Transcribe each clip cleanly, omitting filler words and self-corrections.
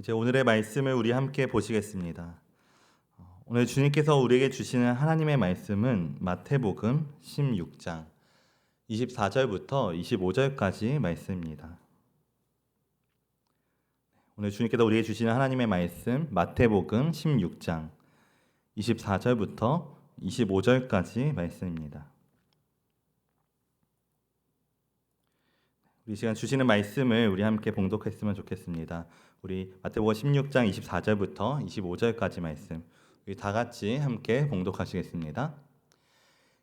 이제 오늘의 말씀을 우리 함께 보시겠습니다. 오늘 주님께서 우리에게 주시는 하나님의 말씀은 마태복음 16장 24절부터 25절까지 말씀입니다. 오늘 주님께서 우리에게 주시는 하나님의 말씀 마태복음 16장 24절부터 25절까지 말씀입니다. 우리 시간 주시는 말씀을 우리 함께 봉독했으면 좋겠습니다. 우리 마태복음 16장 24절부터 25절까지 말씀 우리 다 같이 함께 봉독하시겠습니다.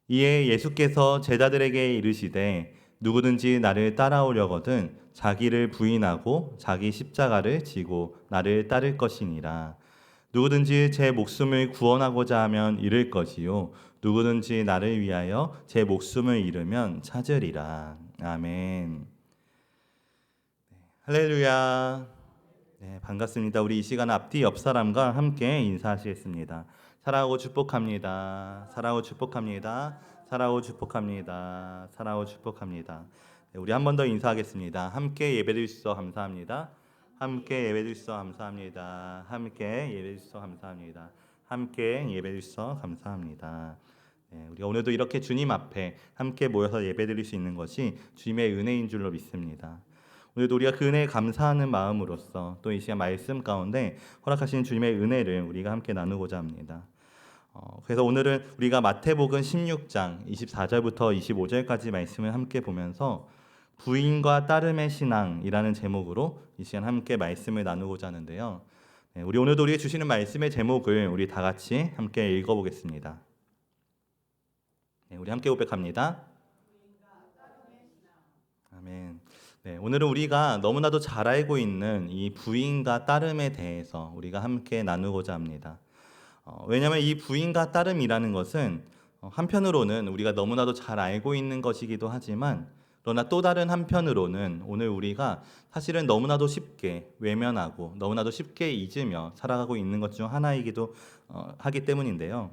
이에 예수께서 제자들에게 이르시되 누구든지 나를 따라오려거든 자기를 부인하고 자기 십자가를 지고 나를 따를 것이니라. 누구든지 제 목숨을 구원하고자 하면 잃을 것이요 누구든지 나를 위하여 제 목숨을 잃으면 찾으리라. 아멘. 할렐루야. 네, 반갑습니다. 우리 이 시간 앞뒤 옆 사람과 함께 인사하시겠습니다. 사랑하고 축복합니다. 사랑하고 축복합니다. 사랑하고 축복합니다. 사랑하고 축복합니다. 네, 우리 한 번 더 인사하겠습니다. 함께 예배드릴 수 있어 감사합니다. 함께 예배드릴 수 있어 감사합니다. 함께 예배드릴 수 있어 감사합니다. 함께 예배드릴 수 있어 감사합니다. 네, 우리가 오늘도 이렇게 주님 앞에 함께 모여서 예배드릴 수 있는 것이 주님의 은혜인 줄로 믿습니다. 오늘도 우리가 그 은혜에 감사하는 마음으로써 또 이 시간 말씀 가운데 허락하신 주님의 은혜를 우리가 함께 나누고자 합니다. 그래서 오늘은 우리가 마태복음 16장 24절부터 25절까지 말씀을 함께 보면서 부인과 따름의 신앙이라는 제목으로 이 시간 함께 말씀을 나누고자 하는데요. 네, 우리 오늘도 우리에게 주시는 말씀의 제목을 우리 다 같이 함께 읽어보겠습니다. 네, 우리 함께 고백합니다. 아멘. 네, 오늘은 우리가 너무나도 잘 알고 있는 이 부인과 따름에 대해서 우리가 함께 나누고자 합니다. 왜냐하면 이 부인과 따름이라는 것은 한편으로는 우리가 너무나도 잘 알고 있는 것이기도 하지만 그러나 또 다른 한편으로는 오늘 우리가 사실은 너무나도 쉽게 외면하고 너무나도 쉽게 잊으며 살아가고 있는 것 중 하나이기도 하기 때문인데요.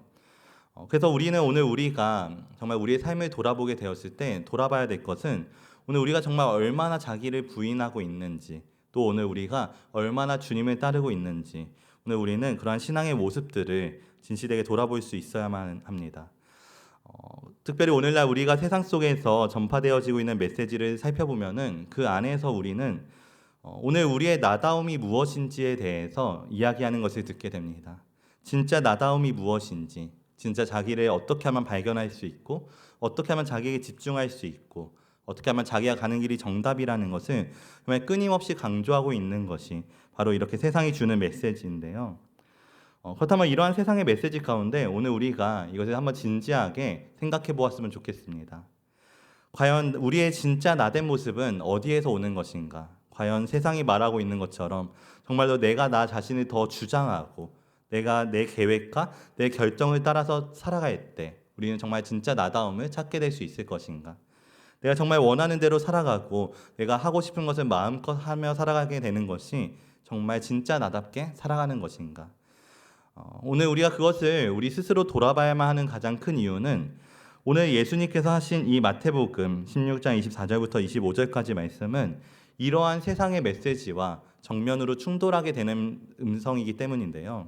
그래서 우리는 오늘 우리가 정말 우리의 삶을 돌아보게 되었을 때 돌아봐야 될 것은 오늘 우리가 정말 얼마나 자기를 부인하고 있는지, 또 오늘 우리가 얼마나 주님을 따르고 있는지, 오늘 우리는 그러한 신앙의 모습들을 진실되게 돌아볼 수 있어야만 합니다. 특별히 오늘날 우리가 세상 속에서 전파되어지고 있는 메시지를 살펴보면은 그 안에서 우리는 오늘 우리의 나다움이 무엇인지에 대해서 이야기하는 것을 듣게 됩니다. 진짜 나다움이 무엇인지, 진짜 자기를 어떻게 하면 발견할 수 있고, 어떻게 하면 자기에게 집중할 수 있고, 어떻게 하면 자기가 가는 길이 정답이라는 것을 정말 끊임없이 강조하고 있는 것이 바로 이렇게 세상이 주는 메시지인데요. 그렇다면 이러한 세상의 메시지 가운데 오늘 우리가 이것을 한번 진지하게 생각해 보았으면 좋겠습니다. 과연 우리의 진짜 나된 모습은 어디에서 오는 것인가? 과연 세상이 말하고 있는 것처럼 정말로 내가 나 자신을 더 주장하고 내가 내 계획과 내 결정을 따라서 살아갈 때 우리는 정말 진짜 나다움을 찾게 될 수 있을 것인가? 내가 정말 원하는 대로 살아가고 내가 하고 싶은 것을 마음껏 하며 살아가게 되는 것이 정말 진짜 나답게 살아가는 것인가? 오늘 우리가 그것을 우리 스스로 돌아봐야만 하는 가장 큰 이유는 오늘 예수님께서 하신 이 마태복음 16장 24절부터 25절까지 말씀은 이러한 세상의 메시지와 정면으로 충돌하게 되는 음성이기 때문인데요.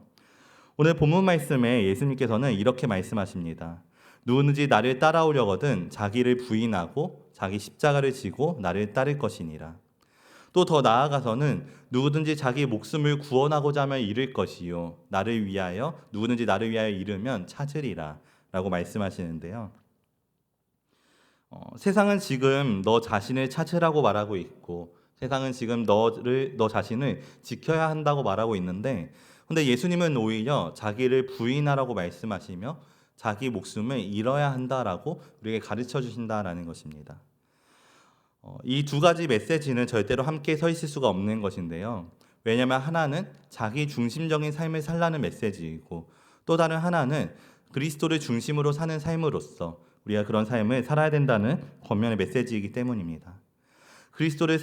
오늘 본문 말씀에 예수님께서는 이렇게 말씀하십니다. 누구든지 나를 따라오려거든 자기를 부인하고 자기 십자가를 지고 나를 따를 것이니라. 또 더 나아가서는 누구든지 자기 목숨을 구원하고자 하면 잃을 것이요 누구든지 나를 위하여 잃으면 찾으리라 라고 말씀하시는데요. 세상은 지금 너 자신을 찾으라고 말하고 있고 세상은 지금 너 자신을 지켜야 한다고 말하고 있는데 근데 예수님은 오히려 자기를 부인하라고 말씀하시며 자기 목숨을 잃어야 한다라고 우리에게 가르쳐 주신다라는 것입니다. 이 두 가지 메시지는 절대로 함께 서 있을 수가 없는 것인데요. 왜냐하면 하나는 자기 중심적인 삶을 살라는 메시지이고 또 다른 하나는 그리스도를 중심으로 사는 삶으로서 우리가 그런 삶을 살아야 된다는 권면의 메시지이기 때문입니다. 그리스도를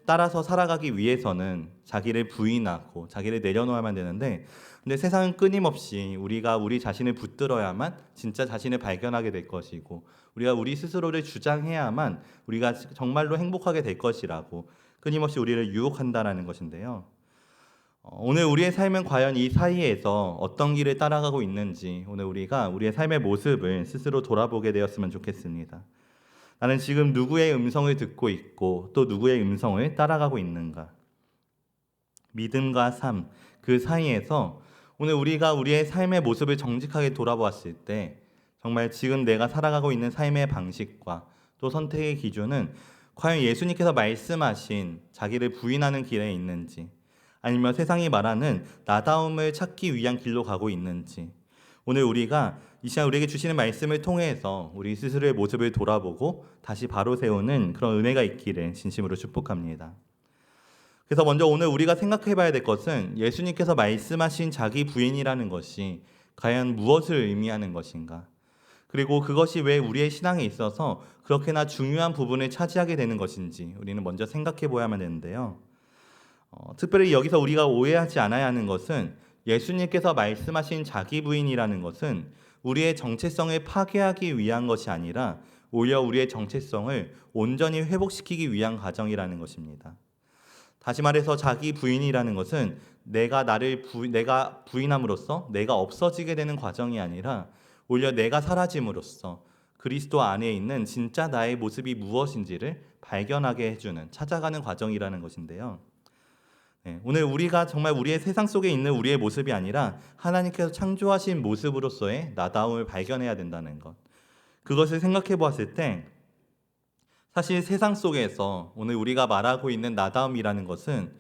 따라서 살아가기 위해서는 자기를 부인하고 자기를 내려놓아야만 되는데, 근데 세상은 끊임없이 우리가 우리 자신을 붙들어야만 진짜 자신을 발견하게 될 것이고, 우리가 우리 스스로를 주장해야만 우리가 정말로 행복하게 될 것이라고 끊임없이 우리를 유혹한다라는 것인데요. 오늘 우리의 삶은 과연 이 사이에서 어떤 길을 따라가고 있는지, 오늘 우리가 우리의 삶의 모습을 스스로 돌아보게 되었으면 좋겠습니다. 나는 지금 누구의 음성을 듣고 있고 또 누구의 음성을 따라가고 있는가? 믿음과 삶, 그 사이에서 오늘 우리가 우리의 삶의 모습을 정직하게 돌아보았을 때 정말 지금 내가 살아가고 있는 삶의 방식과 또 선택의 기준은 과연 예수님께서 말씀하신 자기를 부인하는 길에 있는지, 아니면 세상이 말하는 나다움을 찾기 위한 길로 가고 있는지, 오늘 우리가 이 시간 우리에게 주시는 말씀을 통해서 우리 스스로의 모습을 돌아보고 다시 바로 세우는 그런 은혜가 있기를 진심으로 축복합니다. 그래서 먼저 오늘 우리가 생각해 봐야 될 것은 예수님께서 말씀하신 자기 부인이라는 것이 과연 무엇을 의미하는 것인가? 그리고 그것이 왜 우리의 신앙에 있어서 그렇게나 중요한 부분을 차지하게 되는 것인지 우리는 먼저 생각해 보아야만 되는데요. 특별히 여기서 우리가 오해하지 않아야 하는 것은 예수님께서 말씀하신 자기 부인이라는 것은 우리의 정체성을 파괴하기 위한 것이 아니라 오히려 우리의 정체성을 온전히 회복시키기 위한 과정이라는 것입니다. 다시 말해서 자기 부인이라는 것은 내가 부인함으로써 내가 없어지게 되는 과정이 아니라 오히려 내가 사라짐으로써 그리스도 안에 있는 진짜 나의 모습이 무엇인지를 발견하게 해주는, 찾아가는 과정이라는 것인데요. 오늘 우리가 정말 우리의 세상 속에 있는 우리의 모습이 아니라 하나님께서 창조하신 모습으로서의 나다움을 발견해야 된다는 것, 그것을 생각해 보았을 때 사실 세상 속에서 오늘 우리가 말하고 있는 나다움이라는 것은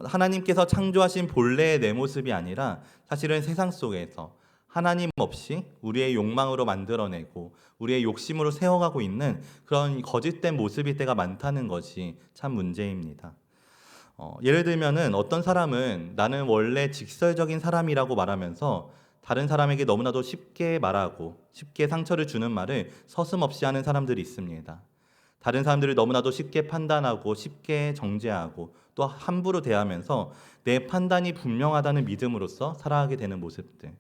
하나님께서 창조하신 본래의 내 모습이 아니라 사실은 세상 속에서 하나님 없이 우리의 욕망으로 만들어내고 우리의 욕심으로 세워가고 있는 그런 거짓된 모습일 때가 많다는 것이 참 문제입니다. 예를 들면은 어떤 사람은 나는 원래 직설적인 사람이라고 말하면서 다른 사람에게 너무나도 쉽게 말하고 쉽게 상처를 주는 말을 서슴없이 하는 사람들이 있습니다. 다른 사람들을 너무나도 쉽게 판단하고 쉽게 정죄하고 또 함부로 대하면서 내 판단이 분명하다는 믿음으로써 살아가게 되는 모습들.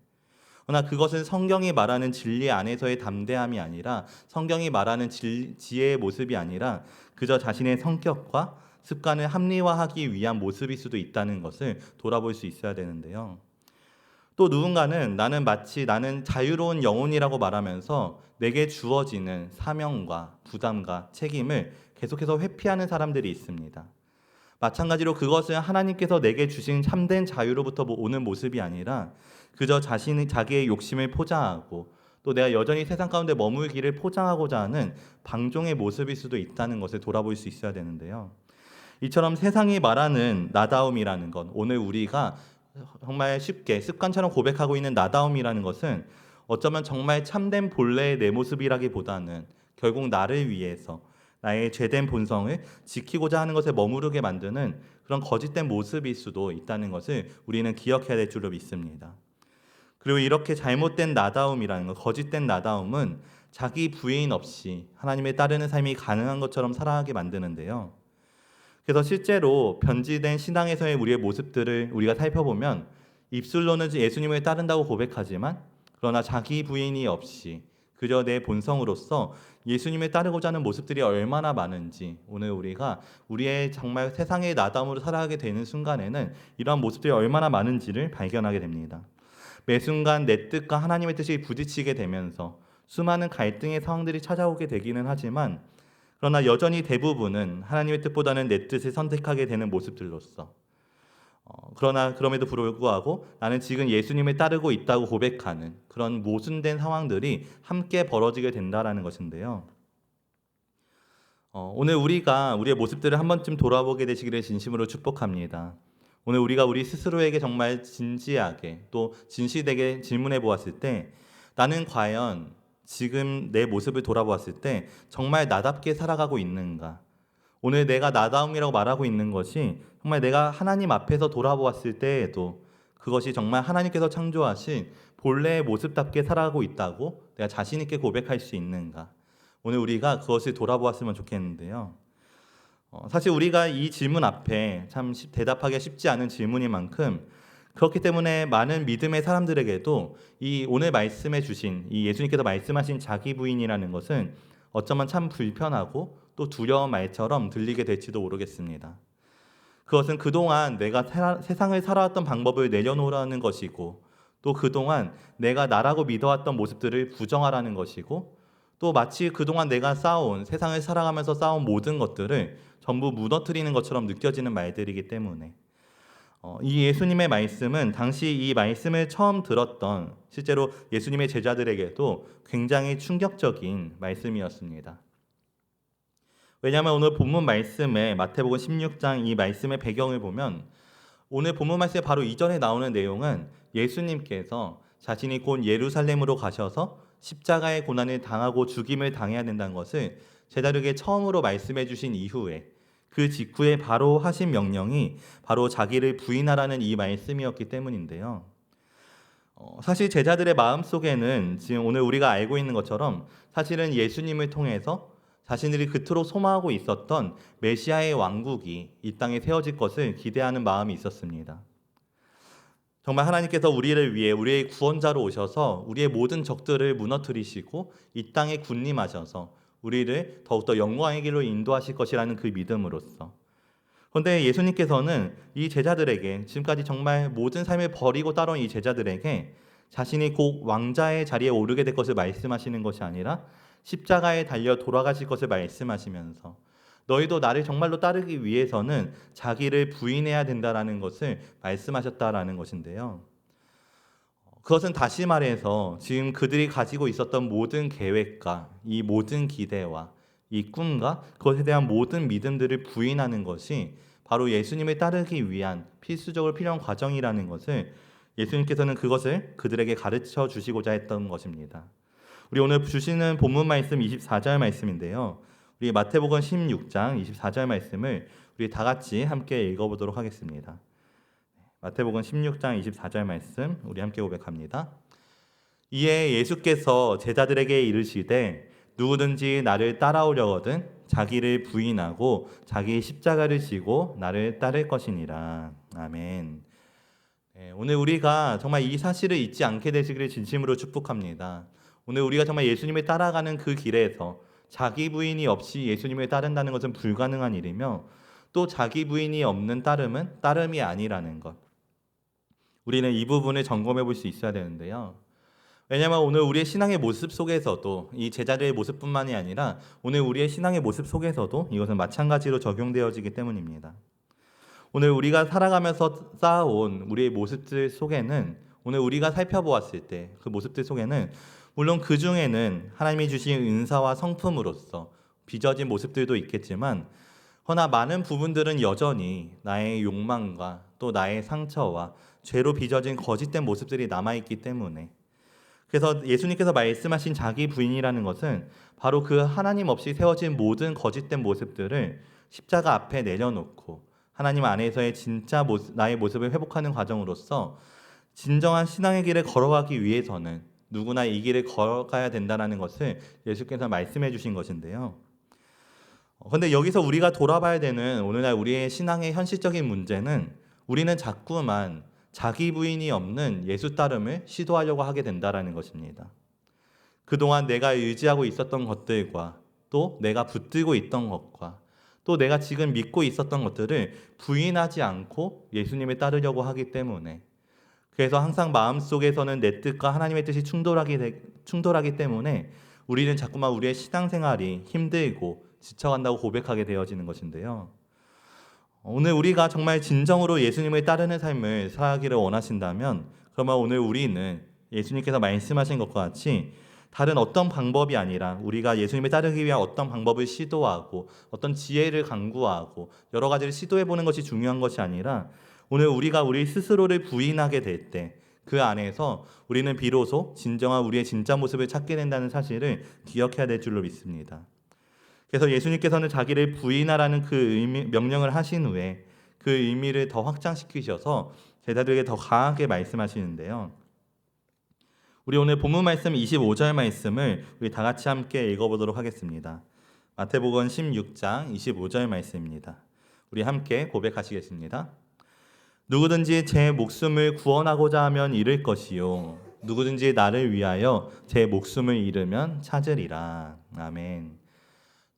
그러나 그것은 성경이 말하는 진리 안에서의 담대함이 아니라, 성경이 말하는 지혜의 모습이 아니라 그저 자신의 성격과 습관을 합리화하기 위한 모습일 수도 있다는 것을 돌아볼 수 있어야 되는데요. 또 누군가는 나는 자유로운 영혼이라고 말하면서 내게 주어지는 사명과 부담과 책임을 계속해서 회피하는 사람들이 있습니다. 마찬가지로 그것은 하나님께서 내게 주신 참된 자유로부터 오는 모습이 아니라 그저 자기의 욕심을 포장하고 또 내가 여전히 세상 가운데 머물기를 포장하고자 하는 방종의 모습일 수도 있다는 것을 돌아볼 수 있어야 되는데요. 이처럼 세상이 말하는 나다움이라는 것, 오늘 우리가 정말 쉽게 습관처럼 고백하고 있는 나다움이라는 것은 어쩌면 정말 참된 본래의 내 모습이라기보다는 결국 나를 위해서 나의 죄된 본성을 지키고자 하는 것에 머무르게 만드는 그런 거짓된 모습일 수도 있다는 것을 우리는 기억해야 될 줄로 믿습니다. 그리고 이렇게 잘못된 나다움이라는 것, 거짓된 나다움은 자기 부인 없이 하나님을 따르는 삶이 가능한 것처럼 살아가게 만드는데요. 그래서 실제로 변질된 신앙에서의 우리의 모습들을 우리가 살펴보면 입술로는 예수님을 따른다고 고백하지만 그러나 자기 부인이 없이 그저 내 본성으로서 예수님을 따르고자 하는 모습들이 얼마나 많은지, 오늘 우리가 우리의 정말 세상의 나다움으로 살아가게 되는 순간에는 이러한 모습들이 얼마나 많은지를 발견하게 됩니다. 매 순간 내 뜻과 하나님의 뜻이 부딪히게 되면서 수많은 갈등의 상황들이 찾아오게 되기는 하지만 그러나 여전히 대부분은 하나님의 뜻보다는 내 뜻을 선택하게 되는 모습들로서 그러나 그럼에도 불구하고 나는 지금 예수님을 따르고 있다고 고백하는 그런 모순된 상황들이 함께 벌어지게 된다라는 것인데요. 오늘 우리가 우리의 모습들을 한 번쯤 돌아보게 되시기를 진심으로 축복합니다. 오늘 우리가 우리 스스로에게 정말 진지하게 또 진실되게 질문해 보았을 때 나는 과연 지금 내 모습을 돌아보았을 때 정말 나답게 살아가고 있는가? 오늘 내가 나다움이라고 말하고 있는 것이 정말 내가 하나님 앞에서 돌아보았을 때에도 그것이 정말 하나님께서 창조하신 본래의 모습답게 살아가고 있다고 내가 자신 있게 고백할 수 있는가? 오늘 우리가 그것을 돌아보았으면 좋겠는데요. 사실 우리가 이 질문 앞에 참 대답하기가 쉽지 않은 질문인 만큼 그렇기 때문에 많은 믿음의 사람들에게도 이 오늘 말씀해 주신 이 예수님께서 말씀하신 자기 부인이라는 것은 어쩌면 참 불편하고 또 두려운 말처럼 들리게 될지도 모르겠습니다. 그것은 그동안 내가 세상을 살아왔던 방법을 내려놓으라는 것이고 또 그동안 내가 나라고 믿어왔던 모습들을 부정하라는 것이고 또 마치 그동안 내가 쌓아온 세상을 살아가면서 쌓아온 모든 것들을 전부 무너뜨리는 것처럼 느껴지는 말들이기 때문에 이 예수님의 말씀은 당시 이 말씀을 처음 들었던 실제로 예수님의 제자들에게도 굉장히 충격적인 말씀이었습니다. 왜냐하면 오늘 본문 말씀에 마태복음 16장 이 말씀의 배경을 보면 오늘 본문 말씀에 바로 이전에 나오는 내용은 예수님께서 자신이 곧 예루살렘으로 가셔서 십자가의 고난을 당하고 죽임을 당해야 된다는 것을 제자들에게 처음으로 말씀해 주신 이후에 그 직후에 바로 하신 명령이 바로 자기를 부인하라는 이 말씀이었기 때문인데요. 사실 제자들의 마음속에는 지금 오늘 우리가 알고 있는 것처럼 사실은 예수님을 통해서 자신들이 그토록 소망하고 있었던 메시아의 왕국이 이 땅에 세워질 것을 기대하는 마음이 있었습니다. 정말 하나님께서 우리를 위해 우리의 구원자로 오셔서 우리의 모든 적들을 무너뜨리시고 이 땅에 군림하셔서 우리를 더욱더 영광의 길로 인도하실 것이라는 그 믿음으로써. 그런데 예수님께서는 이 제자들에게 지금까지 정말 모든 삶을 버리고 따라온 이 제자들에게 자신이 곧 왕자의 자리에 오르게 될 것을 말씀하시는 것이 아니라 십자가에 달려 돌아가실 것을 말씀하시면서 너희도 나를 정말로 따르기 위해서는 자기를 부인해야 된다라는 것을 말씀하셨다라는 것인데요. 그것은 다시 말해서 지금 그들이 가지고 있었던 모든 계획과 이 모든 기대와 이 꿈과 그것에 대한 모든 믿음들을 부인하는 것이 바로 예수님을 따르기 위한 필수적으로 필요한 과정이라는 것을 예수님께서는 그것을 그들에게 가르쳐 주시고자 했던 것입니다. 우리 오늘 주시는 본문 말씀 24절 말씀인데요. 우리 마태복음 16장 24절 말씀을 우리 다 같이 함께 읽어보도록 하겠습니다. 마태복음 16장 24절 말씀 우리 함께 고백합니다. 이에 예수께서 제자들에게 이르시되 누구든지 나를 따라오려거든 자기를 부인하고 자기 십자가를 지고 나를 따를 것이니라. 아멘. 오늘 우리가 정말 이 사실을 잊지 않게 되시기를 진심으로 축복합니다. 오늘 우리가 정말 예수님을 따라가는 그 길에서 자기 부인이 없이 예수님을 따른다는 것은 불가능한 일이며 또 자기 부인이 없는 따름은 따름이 아니라는 것. 우리는 이 부분을 점검해 볼 수 있어야 되는데요. 왜냐하면 오늘 우리의 신앙의 모습 속에서도 이 제자들의 모습뿐만이 아니라 오늘 우리의 신앙의 모습 속에서도 이것은 마찬가지로 적용되어지기 때문입니다. 오늘 우리가 살아가면서 쌓아온 우리의 모습들 속에는 오늘 우리가 살펴보았을 때 그 모습들 속에는 물론 그 중에는 하나님이 주신 은사와 성품으로서 빚어진 모습들도 있겠지만 허나 많은 부분들은 여전히 나의 욕망과 또 나의 상처와 죄로 빚어진 거짓된 모습들이 남아있기 때문에 그래서 예수님께서 말씀하신 자기 부인이라는 것은 바로 그 하나님 없이 세워진 모든 거짓된 모습들을 십자가 앞에 내려놓고 하나님 안에서의 진짜 나의 모습을 회복하는 과정으로서 진정한 신앙의 길을 걸어가기 위해서는 누구나 이 길을 걸어가야 된다는 것을 예수께서 말씀해 주신 것인데요. 그런데 여기서 우리가 돌아봐야 되는 오늘날 우리의 신앙의 현실적인 문제는 우리는 자꾸만 자기 부인이 없는 예수 따름을 시도하려고 하게 된다는 것입니다. 그동안 내가 의지하고 있었던 것들과 또 내가 붙들고 있던 것과 또 내가 지금 믿고 있었던 것들을 부인하지 않고 예수님을 따르려고 하기 때문에 그래서 항상 마음속에서는 내 뜻과 하나님의 뜻이 충돌하기 때문에 우리는 자꾸만 우리의 신앙생활이 힘들고 지쳐간다고 고백하게 되어지는 것인데요. 오늘 우리가 정말 진정으로 예수님을 따르는 삶을 살아가기를 원하신다면 그러면 오늘 우리는 예수님께서 말씀하신 것과 같이 다른 어떤 방법이 아니라 우리가 예수님을 따르기 위한 어떤 방법을 시도하고 어떤 지혜를 강구하고 여러 가지를 시도해보는 것이 중요한 것이 아니라 오늘 우리가 우리 스스로를 부인하게 될 때 그 안에서 우리는 비로소 진정한 우리의 진짜 모습을 찾게 된다는 사실을 기억해야 될 줄로 믿습니다. 그래서 예수님께서는 자기를 부인하라는 그 명령을 하신 후에 그 의미를 더 확장시키셔서 제자들에게 더 강하게 말씀하시는데요. 우리 오늘 본문 말씀 25절 말씀을 우리 다 같이 함께 읽어보도록 하겠습니다. 마태복음 16장 25절 말씀입니다. 우리 함께 고백하시겠습니다. 누구든지 제 목숨을 구원하고자 하면 잃을 것이요 누구든지 나를 위하여 제 목숨을 잃으면 찾으리라. 아멘.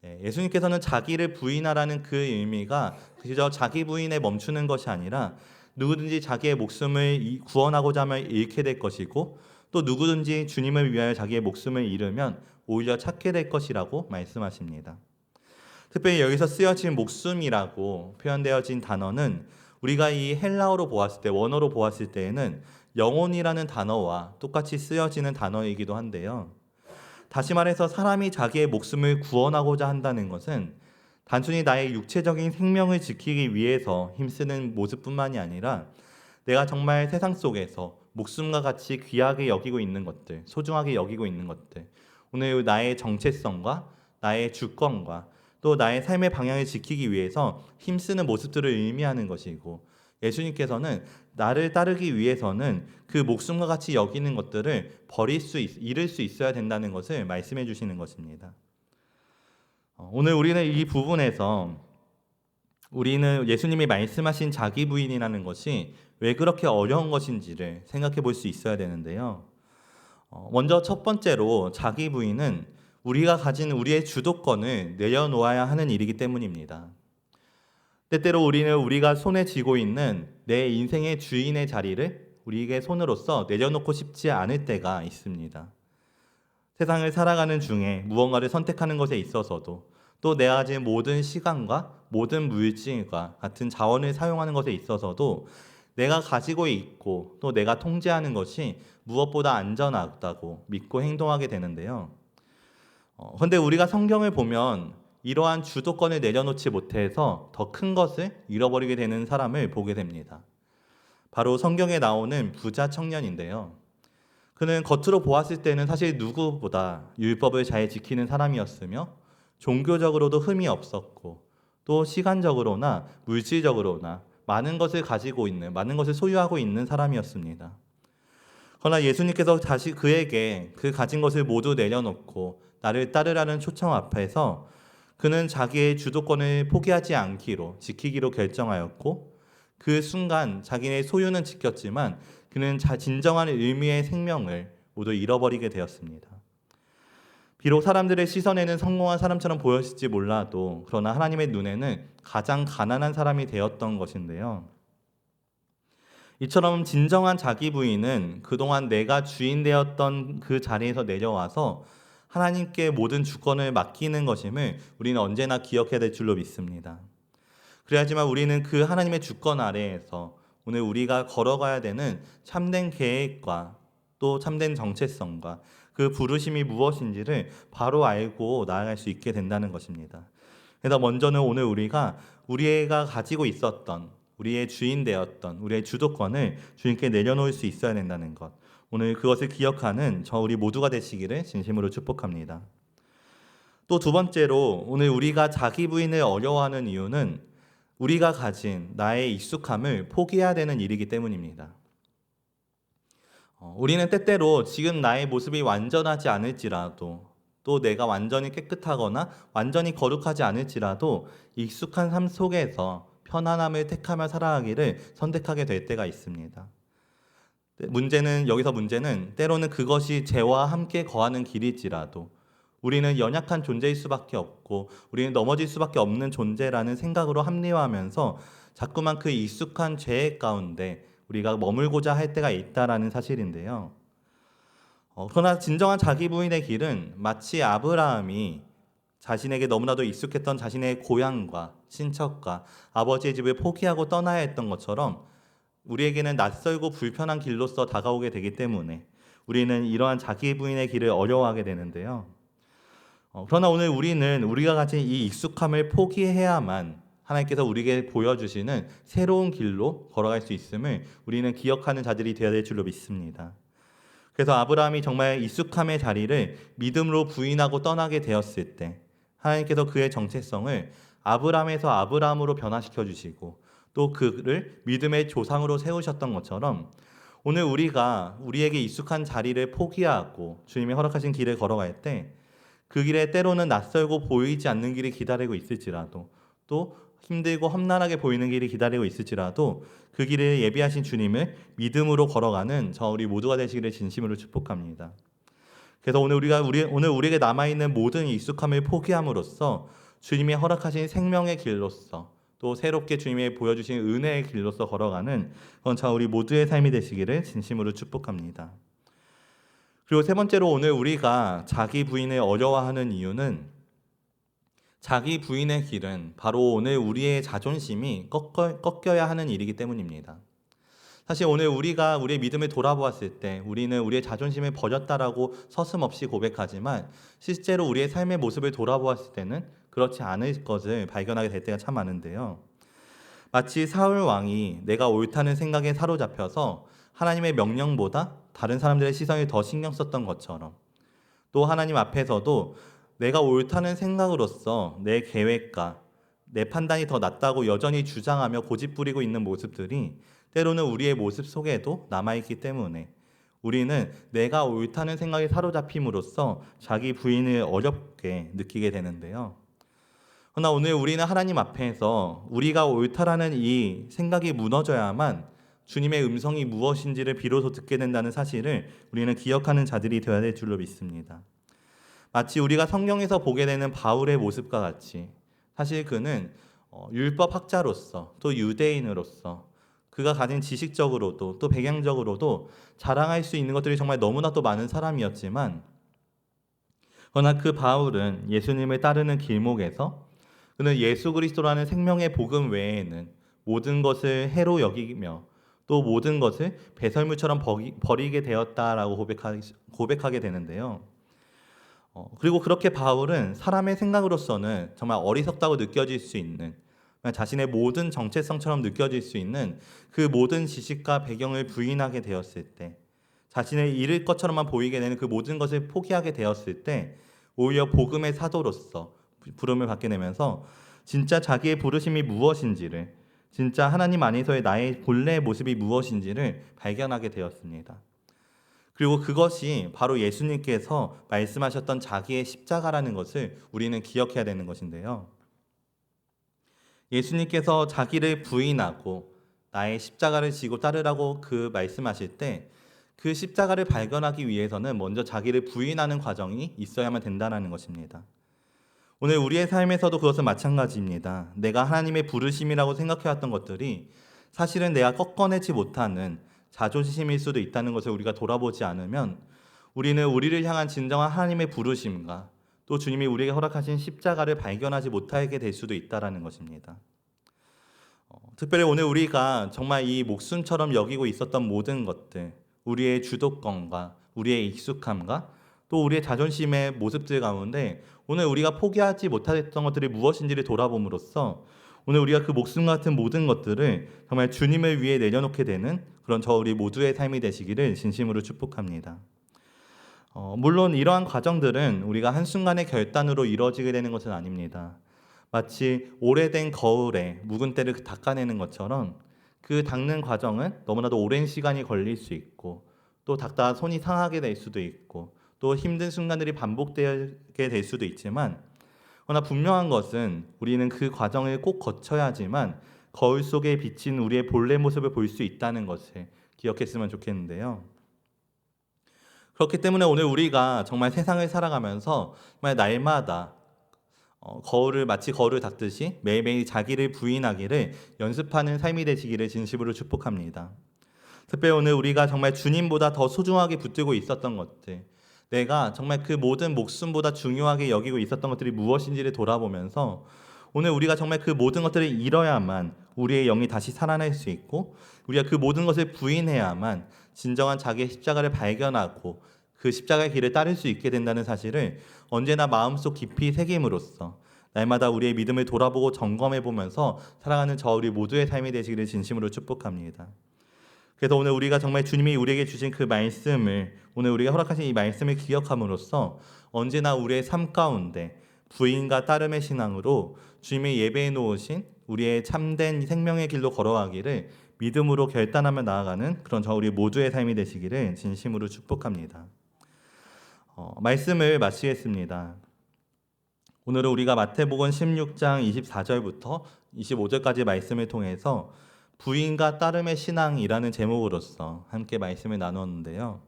네, 예수님께서는 자기를 부인하라는 그 의미가 그저 자기 부인에 멈추는 것이 아니라 누구든지 자기의 목숨을 구원하고자 하면 잃게 될 것이고 또 누구든지 주님을 위하여 자기의 목숨을 잃으면 오히려 찾게 될 것이라고 말씀하십니다. 특별히 여기서 쓰여진 목숨이라고 표현되어진 단어는 우리가 이 헬라어로 보았을 때, 원어로 보았을 때에는 영혼이라는 단어와 똑같이 쓰여지는 단어이기도 한데요. 다시 말해서 사람이 자기의 목숨을 구원하고자 한다는 것은 단순히 나의 육체적인 생명을 지키기 위해서 힘쓰는 모습뿐만이 아니라 내가 정말 세상 속에서 목숨과 같이 귀하게 여기고 있는 것들, 소중하게 여기고 있는 것들, 오늘 나의 정체성과 나의 주권과 또 나의 삶의 방향을 지키기 위해서 힘쓰는 모습들을 의미하는 것이고, 예수님께서는 나를 따르기 위해서는 그 목숨과 같이 여기는 것들을 잃을 수 있어야 된다는 것을 말씀해 주시는 것입니다. 오늘 우리는 이 부분에서 우리는 예수님이 말씀하신 자기 부인이라는 것이 왜 그렇게 어려운 것인지를 생각해 볼 수 있어야 되는데요. 먼저 첫 번째로 자기 부인은 우리가 가진 우리의 주도권을 내려놓아야 하는 일이기 때문입니다. 때때로 우리는 우리가 손에 쥐고 있는 내 인생의 주인의 자리를 우리에게 손으로서 내려놓고 싶지 않을 때가 있습니다. 세상을 살아가는 중에 무언가를 선택하는 것에 있어서도 또 내가 가진 모든 시간과 모든 물질과 같은 자원을 사용하는 것에 있어서도 내가 가지고 있고 또 내가 통제하는 것이 무엇보다 안전하다고 믿고 행동하게 되는데요. 그런데 우리가 성경을 보면 이러한 주도권을 내려놓지 못해서 더 큰 것을 잃어버리게 되는 사람을 보게 됩니다. 바로 성경에 나오는 부자 청년인데요. 그는 겉으로 보았을 때는 사실 누구보다 율법을 잘 지키는 사람이었으며 종교적으로도 흠이 없었고 또 시간적으로나 물질적으로나 많은 것을 가지고 있는, 많은 것을 소유하고 있는 사람이었습니다. 그러나 예수님께서 다시 그에게 그 가진 것을 모두 내려놓고 나를 따르라는 초청 앞에서 그는 자기의 주도권을 포기하지 않기로, 지키기로 결정하였고 그 순간 자기의 소유는 지켰지만 그는 진정한 의미의 생명을 모두 잃어버리게 되었습니다. 비록 사람들의 시선에는 성공한 사람처럼 보였을지 몰라도 그러나 하나님의 눈에는 가장 가난한 사람이 되었던 것인데요. 이처럼 진정한 자기 부인은 그동안 내가 주인 되었던 그 자리에서 내려와서 하나님께 모든 주권을 맡기는 것임을 우리는 언제나 기억해야 될 줄로 믿습니다. 그래야지만 우리는 그 하나님의 주권 아래에서 오늘 우리가 걸어가야 되는 참된 계획과 또 참된 정체성과 그 부르심이 무엇인지를 바로 알고 나아갈 수 있게 된다는 것입니다. 그래서 먼저는 오늘 우리가 가지고 있었던 우리의 주인 되었던 우리의 주도권을 주님께 내려놓을 수 있어야 된다는 것, 오늘 그것을 기억하는 우리 모두가 되시기를 진심으로 축복합니다. 또 두 번째로 오늘 우리가 자기 부인을 어려워하는 이유는 우리가 가진 나의 익숙함을 포기해야 되는 일이기 때문입니다. 우리는 때때로 지금 나의 모습이 완전하지 않을지라도 또 내가 완전히 깨끗하거나 완전히 거룩하지 않을지라도 익숙한 삶 속에서 편안함을 택하며 살아가기를 선택하게 될 때가 있습니다. 여기서 문제는 때로는 그것이 죄와 함께 거하는 길일지라도 우리는 연약한 존재일 수밖에 없고 우리는 넘어질 수밖에 없는 존재라는 생각으로 합리화하면서 자꾸만 그 익숙한 죄 가운데 우리가 머물고자 할 때가 있다라는 사실인데요. 그러나 진정한 자기 부인의 길은 마치 아브라함이 자신에게 너무나도 익숙했던 자신의 고향과 친척과 아버지의 집을 포기하고 떠나야 했던 것처럼 우리에게는 낯설고 불편한 길로서 다가오게 되기 때문에 우리는 이러한 자기 부인의 길을 어려워하게 되는데요. 그러나 오늘 우리가 가진 이 익숙함을 포기해야만 하나님께서 우리에게 보여주시는 새로운 길로 걸어갈 수 있음을 우리는 기억하는 자들이 되어야 될 줄로 믿습니다. 그래서 아브라함이 정말 익숙함의 자리를 믿음으로 부인하고 떠나게 되었을 때 하나님께서 그의 정체성을 아브라함에서 아브라함으로 변화시켜 주시고 또 그를 믿음의 조상으로 세우셨던 것처럼 오늘 우리가 우리에게 익숙한 자리를 포기하고 주님이 허락하신 길을 걸어갈 때 그 길에 때로는 낯설고 보이지 않는 길이 기다리고 있을지라도, 또 힘들고 험난하게 보이는 길이 기다리고 있을지라도 그 길을 예비하신 주님을 믿음으로 걸어가는 저 우리 모두가 되시기를 진심으로 축복합니다. 그래서 오늘 우리에게 남아 있는 모든 익숙함을 포기함으로써 주님이 허락하신 생명의 길로서, 또 새롭게 주님이 보여주신 은혜의 길로서 걸어가는 그런 저 우리 모두의 삶이 되시기를 진심으로 축복합니다. 그리고 세 번째로 오늘 우리가 자기 부인을 어려워하는 이유는, 자기 부인의 길은 바로 오늘 우리의 자존심이 꺾여야 하는 일이기 때문입니다. 사실 오늘 우리가 우리의 믿음을 돌아보았을 때 우리는 우리의 자존심을 버렸다라고 서슴없이 고백하지만, 실제로 우리의 삶의 모습을 돌아보았을 때는 그렇지 않을 것을 발견하게 될 때가 참 많은데요. 마치 사울 왕이 내가 옳다는 생각에 사로잡혀서 하나님의 명령보다 다른 사람들의 시선을 더 신경 썼던 것처럼, 또 하나님 앞에서도 내가 옳다는 생각으로서 내 계획과 내 판단이 더 낫다고 여전히 주장하며 고집부리고 있는 모습들이 때로는 우리의 모습 속에도 남아있기 때문에 우리는 내가 옳다는 생각에 사로잡힘으로써 자기 부인을 어렵게 느끼게 되는데요. 그러나 오늘 우리는 하나님 앞에서 우리가 옳다라는 이 생각이 무너져야만 주님의 음성이 무엇인지를 비로소 듣게 된다는 사실을 우리는 기억하는 자들이 되어야 될 줄로 믿습니다. 마치 우리가 성경에서 보게 되는 바울의 모습과 같이, 사실 그는 율법 학자로서, 또 유대인으로서 그가 가진 지식적으로도 또 배경적으로도 자랑할 수 있는 것들이 정말 너무나도 많은 사람이었지만, 그러나 그 바울은 예수님을 따르는 길목에서 그는 예수 그리스도라는 생명의 복음 외에는 모든 것을 해로 여기며 또 모든 것을 배설물처럼 버리게 되었다라고 고백하게 되는데요. 그리고 그렇게 바울은 사람의 생각으로서는 정말 어리석다고 느껴질 수 있는, 자신의 모든 정체성처럼 느껴질 수 있는 그 모든 지식과 배경을 부인하게 되었을 때, 자신을 잃을 것처럼만 보이게 되는 그 모든 것을 포기하게 되었을 때, 오히려 복음의 사도로서 부름을 받게 되면서 진짜 자기의 부르심이 무엇인지를, 진짜 하나님 안에서의 나의 본래의 모습이 무엇인지를 발견하게 되었습니다. 그리고 그것이 바로 예수님께서 말씀하셨던 자기의 십자가라는 것을 우리는 기억해야 되는 것인데요. 예수님께서 자기를 부인하고 나의 십자가를 지고 따르라고 그 말씀하실 때, 그 십자가를 발견하기 위해서는 먼저 자기를 부인하는 과정이 있어야만 된다는 것입니다. 오늘 우리의 삶에서도 그것은 마찬가지입니다. 내가 하나님의 부르심이라고 생각해왔던 것들이 사실은 내가 꺾어내지 못하는 자존심일 수도 있다는 것을 우리가 돌아보지 않으면 우리는 우리를 향한 진정한 하나님의 부르심과 또 주님이 우리에게 허락하신 십자가를 발견하지 못하게 될 수도 있다는 것입니다. 특별히 오늘 우리가 정말 이 목숨처럼 여기고 있었던 모든 것들, 우리의 주도권과 우리의 익숙함과 또 우리의 자존심의 모습들 가운데 오늘 우리가 포기하지 못했던 것들이 무엇인지를 돌아봄으로써 오늘 우리가 그 목숨 같은 모든 것들을 정말 주님을 위해 내려놓게 되는 그런 저 우리 모두의 삶이 되시기를 진심으로 축복합니다. 물론 이러한 과정들은 우리가 한순간의 결단으로 이루어지게 되는 것은 아닙니다. 마치 오래된 거울에 묵은 때를 닦아내는 것처럼 그 닦는 과정은 너무나도 오랜 시간이 걸릴 수 있고, 또 닦다가 손이 상하게 될 수도 있고, 또 힘든 순간들이 반복되게 될 수도 있지만, 그러나 분명한 것은 우리는 그 과정을 꼭 거쳐야지만 거울 속에 비친 우리의 본래 모습을 볼 수 있다는 것을 기억했으면 좋겠는데요. 그렇기 때문에 오늘 우리가 정말 세상을 살아가면서 정말 날마다 마치 거울을 닦듯이 매일매일 자기를 부인하기를 연습하는 삶이 되시기를 진심으로 축복합니다. 특별히 오늘 우리가 정말 주님보다 더 소중하게 붙들고 있었던 것들, 내가 정말 그 모든 목숨보다 중요하게 여기고 있었던 것들이 무엇인지를 돌아보면서 오늘 우리가 정말 그 모든 것들을 잃어야만 우리의 영이 다시 살아날 수 있고, 우리가 그 모든 것을 부인해야만 진정한 자기의 십자가를 발견하고 그 십자가의 길을 따를 수 있게 된다는 사실을 언제나 마음속 깊이 새김으로써 날마다 우리의 믿음을 돌아보고 점검해보면서 살아가는 저 우리 모두의 삶이 되시기를 진심으로 축복합니다. 그래서 오늘 우리가 정말 주님이 우리에게 주신 그 말씀을, 오늘 우리가 허락하신 이 말씀을 기억함으로써 언제나 우리의 삶 가운데 부인과 따름의 신앙으로 주님이 예배해 놓으신 우리의 참된 생명의 길로 걸어가기를 믿음으로 결단하며 나아가는 그런 저 우리 모두의 삶이 되시기를 진심으로 축복합니다. 말씀을 마치겠습니다. 오늘은 우리가 마태복음 16장 24절부터 25절까지 말씀을 통해서 부인과 따름의 신앙이라는 제목으로서 함께 말씀을 나눴는데요.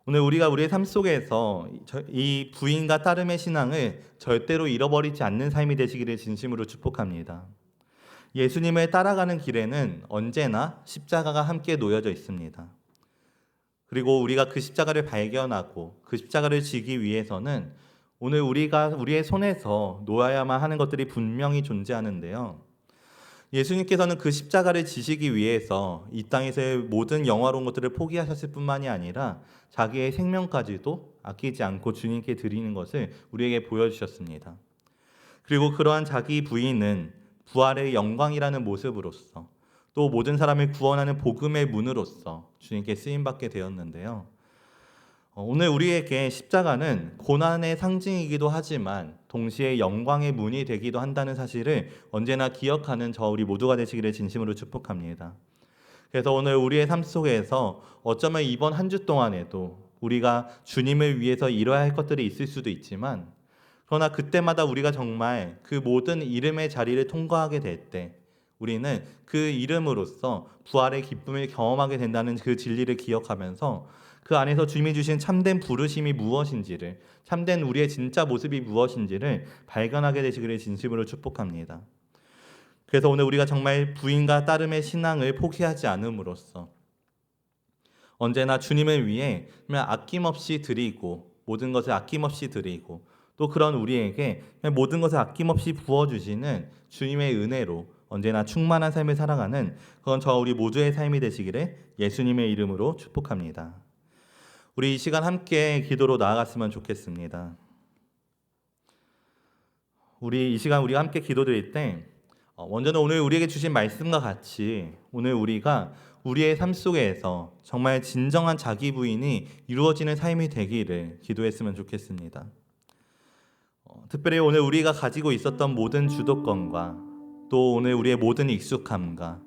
오늘 우리가 우리의 삶 속에서 이 부인과 따름의 신앙을 절대로 잃어버리지 않는 삶이 되시기를 진심으로 축복합니다. 예수님을 따라가는 길에는 언제나 십자가가 함께 놓여져 있습니다. 그리고 우리가 그 십자가를 발견하고 그 십자가를 지기 위해서는 오늘 우리가 우리의 손에서 놓아야만 하는 것들이 분명히 존재하는데요. 예수님께서는 그 십자가를 지시기 위해서 이 땅에서의 모든 영화로운 것들을 포기하셨을 뿐만이 아니라 자기의 생명까지도 아끼지 않고 주님께 드리는 것을 우리에게 보여주셨습니다. 그리고 그러한 자기 부인은 부활의 영광이라는 모습으로서 또 모든 사람을 구원하는 복음의 문으로서 주님께 쓰임받게 되었는데요. 오늘 우리에게 십자가는 고난의 상징이기도 하지만 동시에 영광의 문이 되기도 한다는 사실을 언제나 기억하는 우리 모두가 되시기를 진심으로 축복합니다. 그래서 오늘 우리의 삶 속에서 어쩌면 이번 한 주 동안에도 우리가 주님을 위해서 이뤄야 할 것들이 있을 수도 있지만 그러나 그때마다 우리가 정말 그 모든 이름의 자리를 통과하게 될 때 우리는 그 이름으로써 부활의 기쁨을 경험하게 된다는 그 진리를 기억하면서 그 안에서 주님이 주신 참된 부르심이 무엇인지를, 참된 우리의 진짜 모습이 무엇인지를 발견하게 되시기를 진심으로 축복합니다. 그래서 오늘 우리가 정말 부인과 따름의 신앙을 포기하지 않음으로써 언제나 주님을 위해 아낌없이 드리고 모든 것을 아낌없이 드리고 또 그런 우리에게 모든 것을 아낌없이 부어주시는 주님의 은혜로 언제나 충만한 삶을 살아가는 그건 우리 모두의 삶이 되시기를 예수님의 이름으로 축복합니다. 우리 이 시간 함께 기도로 나아갔으면 좋겠습니다. 우리 이 시간 우리가 함께 기도드릴 때 먼저는 오늘 우리에게 주신 말씀과 같이 오늘 우리가 우리의 삶 속에서 정말 진정한 자기 부인이 이루어지는 삶이 되기를 기도했으면 좋겠습니다. 특별히 오늘 우리가 가지고 있었던 모든 주도권과 또 오늘 우리의 모든 익숙함과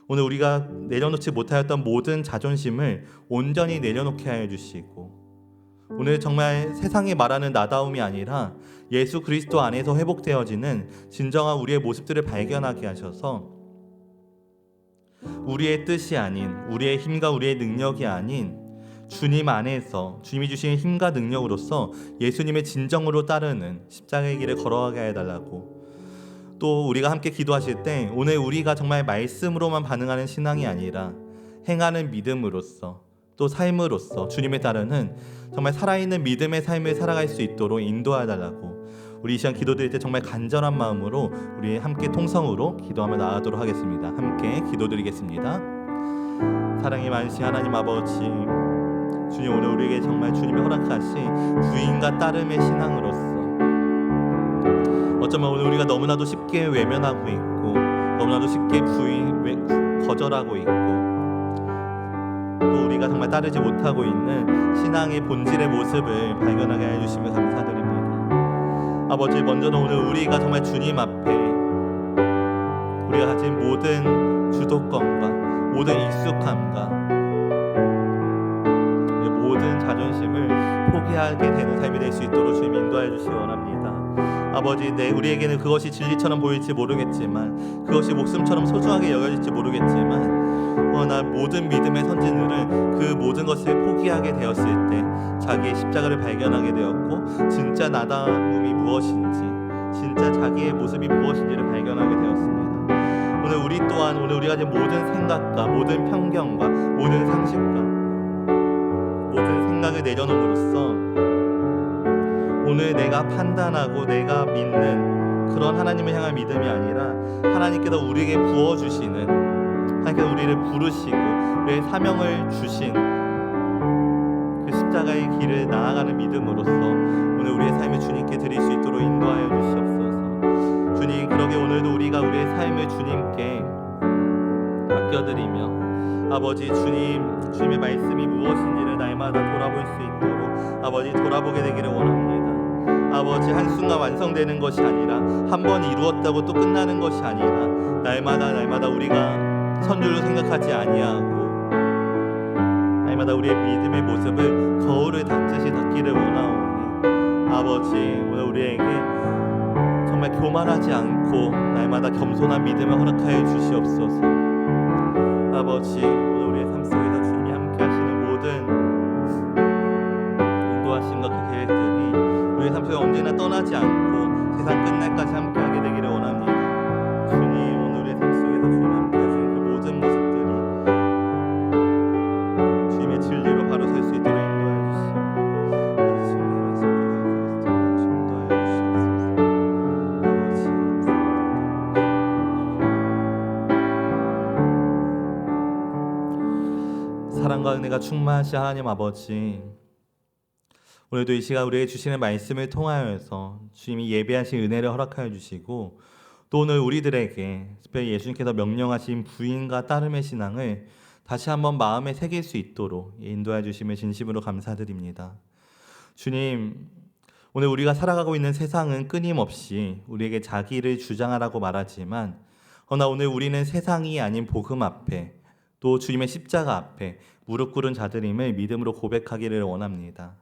오늘 우리가 내려놓지 못하였던 모든 자존심을 온전히 내려놓게 하여 주시고 오늘 정말 세상이 말하는 나다움이 아니라 예수 그리스도 안에서 회복되어지는 진정한 우리의 모습들을 발견하게 하셔서 우리의 뜻이 아닌 우리의 힘과 우리의 능력이 아닌 주님 안에서 주님이 주신 힘과 능력으로서 예수님의 진정으로 따르는 십자가의 길을 걸어가게 해달라고 또 우리가 함께 기도하실 때 오늘 우리가 정말 말씀으로만 반응하는 신앙이 아니라 행하는 믿음으로써 또 삶으로써 주님에 따르는 정말 살아있는 믿음의 삶을 살아갈 수 있도록 인도해달라고 우리 이 시간 기도드릴 때 정말 간절한 마음으로 우리 함께 통성으로 기도하며 나아가도록 하겠습니다. 함께 기도드리겠습니다. 사랑이 많으신 하나님 아버지, 주님 오늘 우리에게 정말 주님이 허락하신 부인과 따름의 신앙으로서 어쩌면 오늘 우리가 너무나도 쉽게 외면하고 있고 너무나도 쉽게 거절하고 있고 또 우리가 정말 따르지 못하고 있는 신앙의 본질의 모습을 발견하게 해주시며 감사드립니다. 아버지, 먼저는 오늘 우리가 정말 주님 앞에 우리가 가진 모든 주도권과 모든 익숙함과 모든 자존심을 포기하게 되는 삶이 될 수 있도록 주님 인도해 주시기 원합니다. 아버지, 우리에게는 그것이 진리처럼 보일지 모르겠지만 그것이 목숨처럼 소중하게 여겨질지 모르겠지만 그러나 모든 믿음의 선진들은 그 모든 것을 포기하게 되었을 때 자기의 십자가를 발견하게 되었고 진짜 나다움이 무엇인지 진짜 자기의 모습이 무엇인지를 발견하게 되었습니다. 오늘 우리 또한 오늘 우리가 가진 모든 생각과 모든 편견과 모든 상식과 모든 생각을 내려놓음으로써 오늘 내가 판단하고 내가 믿는 그런 하나님을 향한 믿음이 아니라 하나님께서 우리에게 부어주시는 하나님께서 우리를 부르시고 우리의 사명을 주신 그 십자가의 길을 나아가는 믿음으로써 오늘 우리의 삶을 주님께 드릴 수 있도록 인도하여 주시옵소서. 주님, 그러게 오늘도 우리가 우리의 삶을 주님께 맡겨드리며 아버지 주님의 말씀이 무엇인지를 날마다 돌아볼 수 있도록 아버지 돌아보게 되기를 원합니다. 아버지, 한순간 완성되는 것이 아니라 한 번 이루었다고 또 끝나는 것이 아니라 날마다 우리가 선줄로 생각하지 아니하고 날마다 우리의 믿음의 모습을 거울을 닦듯이 닦기를 원하오니 아버지, 오늘 우리에게 정말 교만하지 않고 날마다 겸손한 믿음을 허락하여 주시옵소서. 아버지, 오늘 우리의 삶 속에서 주님이 함께 하시는 모든 인도하심과 그 계획들이 우리의 삶 속에 언제나 떠나지 않고 세상 끝날까지 함께하게 되기를 원합니다. 주님, 오늘 우리의 삶 속에서 주님이 함께 하시는 그 모든 모습들이 주님의 진리로 바로 설 수 있도록 인도하여 주시고 예수님의 말씀 그대로 인도하여 주시옵소서. 사랑과 은혜가 충만하신 하나님 아버지, 오늘도 이 시간 우리에게 주시는 말씀을 통하여서 주님이 예배하신 은혜를 허락하여 주시고 또 오늘 우리들에게 특별히 예수님께서 명령하신 부인과 따름의 신앙을 다시 한번 마음에 새길 수 있도록 인도해 주심을 진심으로 감사드립니다. 주님, 오늘 우리가 살아가고 있는 세상은 끊임없이 우리에게 자기를 주장하라고 말하지만 그러나 오늘 우리는 세상이 아닌 복음 앞에 또 주님의 십자가 앞에 무릎 꿇은 자들임을 믿음으로 고백하기를 원합니다.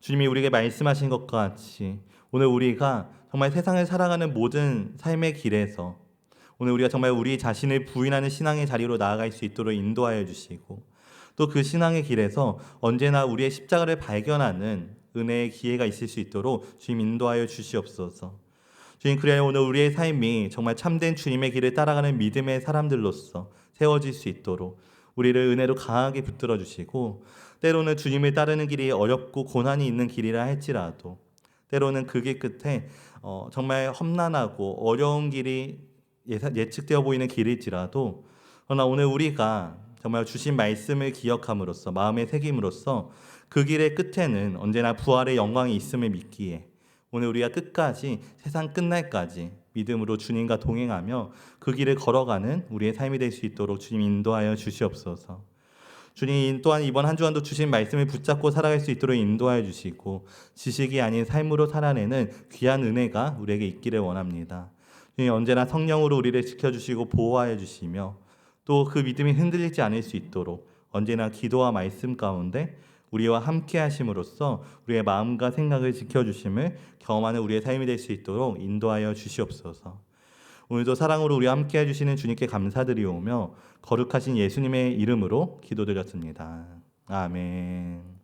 주님이 우리에게 말씀하신 것과 같이 오늘 우리가 정말 세상을 살아가는 모든 삶의 길에서 오늘 우리가 정말 우리 자신을 부인하는 신앙의 자리로 나아갈 수 있도록 인도하여 주시고 또 그 신앙의 길에서 언제나 우리의 십자가를 발견하는 은혜의 기회가 있을 수 있도록 주님 인도하여 주시옵소서. 주님, 그래야 오늘 우리의 삶이 정말 참된 주님의 길을 따라가는 믿음의 사람들로서 세워질 수 있도록 우리를 은혜로 강하게 붙들어 주시고 때로는 주님을 따르는 길이 어렵고 고난이 있는 길이라 할지라도 때로는 그 길 끝에 정말 험난하고 어려운 길이 예측되어 보이는 길일지라도 그러나 오늘 우리가 정말 주신 말씀을 기억함으로써 마음에 새김으로써 그 길의 끝에는 언제나 부활의 영광이 있음을 믿기에 오늘 우리가 끝까지 세상 끝날까지 믿음으로 주님과 동행하며 그 길을 걸어가는 우리의 삶이 될 수 있도록 주님 인도하여 주시옵소서. 주님 또한 이번 한 주간도 주신 말씀을 붙잡고 살아갈 수 있도록 인도하여 주시고 지식이 아닌 삶으로 살아내는 귀한 은혜가 우리에게 있기를 원합니다. 주님, 언제나 성령으로 우리를 지켜주시고 보호하여 주시며 또 그 믿음이 흔들리지 않을 수 있도록 언제나 기도와 말씀 가운데 우리와 함께 하심으로써 우리의 마음과 생각을 지켜주심을 경험하는 우리의 삶이 될 수 있도록 인도하여 주시옵소서. 오늘도 사랑으로 우리와 함께 해주시는 주님께 감사드리오며 거룩하신 예수님의 이름으로 기도드렸습니다. 아멘.